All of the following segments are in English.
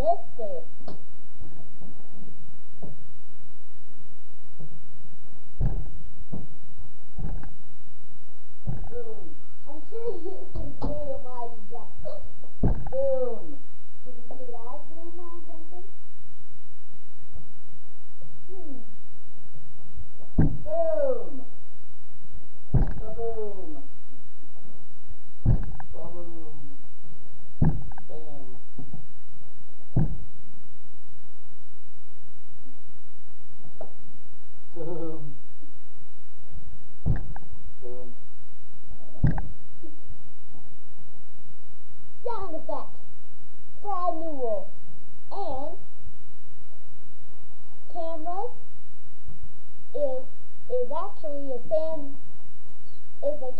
this food. Boom. I'm sure you can do while you jump. Boom. Did you see that boom while jumping? Boom. Ba-boom. Ba-boom. Bam. Boom. Boom. Sound effects. Brad Newell. And cameras is actually a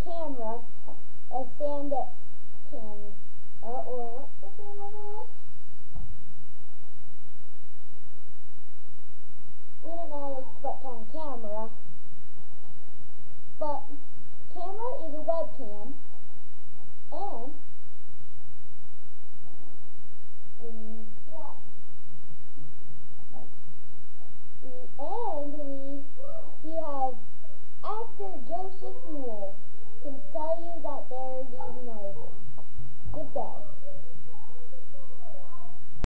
camera, a SanDisk camera, or what's the camera called? We don't know what kind of camera, but camera is a webcam, and we have actor Joseph Newell to tell you that they're using over. Good day.